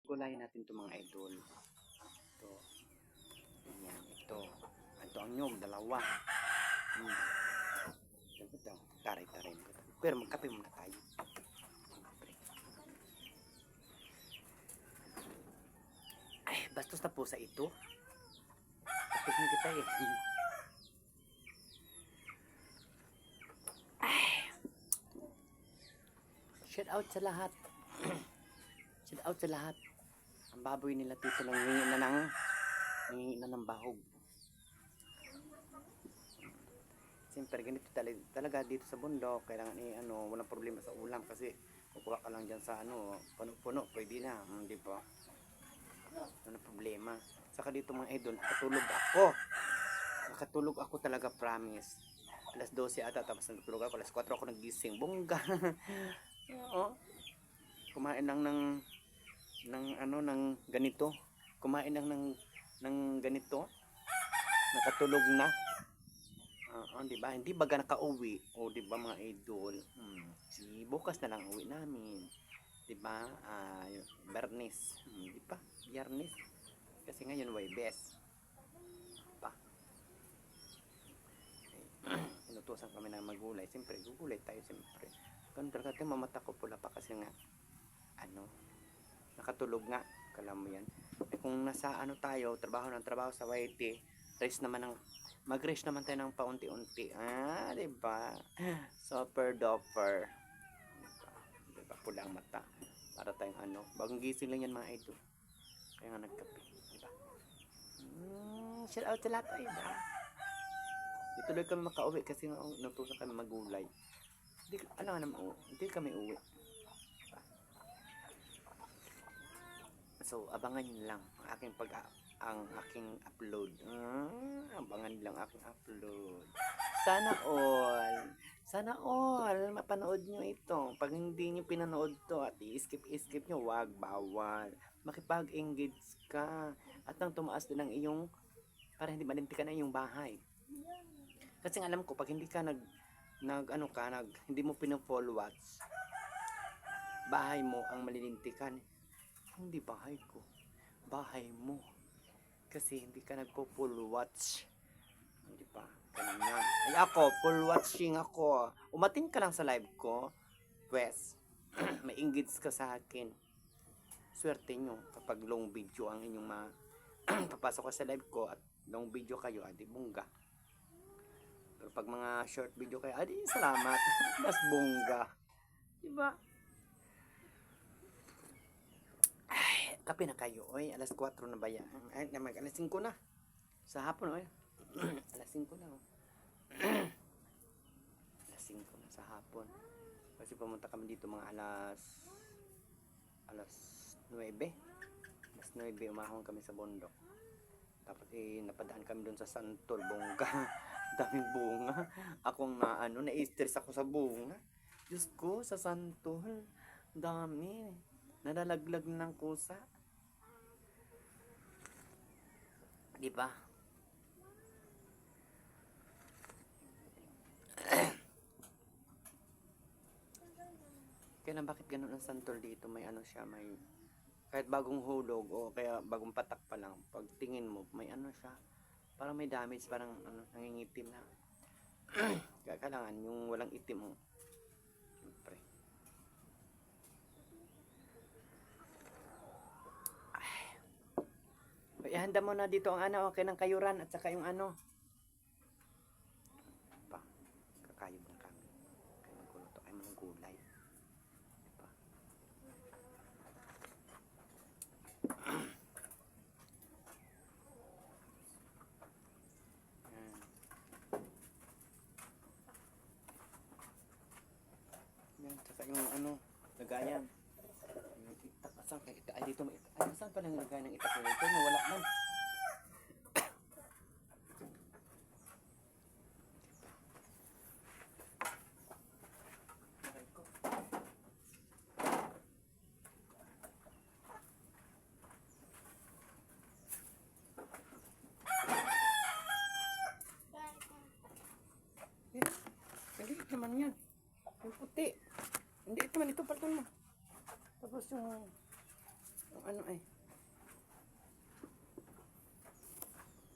Gulayin natin ito mga idol. Ito. Ayan, ito. Ito ang nyog, dalawa. Ito, taray-taray. Pero magkape muna tayo. Ay, bastos na po sa ito. Kapihin kita eh. Ay. Shout out sa lahat. Shout out sa lahat. Ang baboy nila dito lang hingi na ng bahog. Siyempre ganito talaga dito sa bundok, kailangan walang problema sa ulam kasi kukuha ka lang dyan sa puno-puno, pwede na, di ba? Walang problema. Saka dito mga idol, nakatulog ako talaga, promise. Alas 12 ata, tapos natulog ako, alas 4 ako nagising, bongga. Oo. Kumain lang ng ganito, kumain lang ng ganito, nakatulog na. Di ba? Hindi baga nakauwi. O di ba mga idol? Si bukas na lang uwi namin. Di ba? Bernes. Di ba? Biyernes. Kasi ngayon Huwebes. Pa. Inutusan kami ng magulay. Siyempre, gugulay tayo siyempre. Ganun talaga ito, mamata ko pula pa kasi nga nakatulog nga. Kala mo yan. Kung nasa tayo, trabaho sa YT, mag-rest naman tayo ng paunti-unti. Diba? Super doper. Diba? Pula ang mata. Para tayong bagong gising lang yan mga idol. Kaya nga nagkape. Diba? Shout out sa lahat ay diba? Ituloy kami makauwi kasi natusan kami magulay. Hindi kami uwi. So, abangan nyo lang ang aking upload. Abangan nyo lang aking upload. Sana all mapanood nyo ito. Pag hindi nyo pinanood to at i-skip nyo, wag, bawal. Makipag-engage ka at nang tumaas din ang iyong, para hindi malintikan na iyong bahay. Kasi alam ko, pag hindi ka hindi mo pino-follow watch, bahay mo ang malilintikan. Hindi bahay ko, bahay mo. Kasi hindi ka nagpo-full watch. Hindi pa. Ganun yan. Ay ako, full watching ako. Umatin ka lang sa live ko. Pwes, may engage ka sa akin. Swerte nyo kapag long video ang inyong papasok ka sa live ko at long video kayo, adi bongga. Pero pag mga short video kayo, adi salamat. Mas bongga. Diba? Kape na kayo, oy. Alas 4 na ba yan? Alas 5 na. Sa hapon, oy. Alas 5 na, oh. Alas 5 na sa hapon. Kasi pumunta kami dito mga alas 9. Alas 9, umahon kami sa bundok. Tapos napadaan kami doon sa Santol, bongga. Daming bunga. Akong na-stress ako sa bunga. Diyos ko, sa Santol. Dami. Nalalaglag ng kusa. Diba? Kaya bakit ganun ang Santol dito? May may kahit bagong hulog o kaya bagong patak pa lang, pag tingin mo, may siya. Parang may damage, parang nangingitim na. Kaya kailangan yung walang itim mo. Siyempre. Ihanda mo na dito ang okay ng kayuran at saka yung pa, kakayod na kami. Kaya magkuluto kayo mga gulay. Diba? Yan, saka yung lagayan. Yung itak, saan kayo itak? Ay, dito may itak. Ay, saan pala yung lagayan ng itak nila? Ito, nawala man. Hindi naman yan. Yung puti. Hindi ito man, ito palitan mo. Tapos yung Ano eh?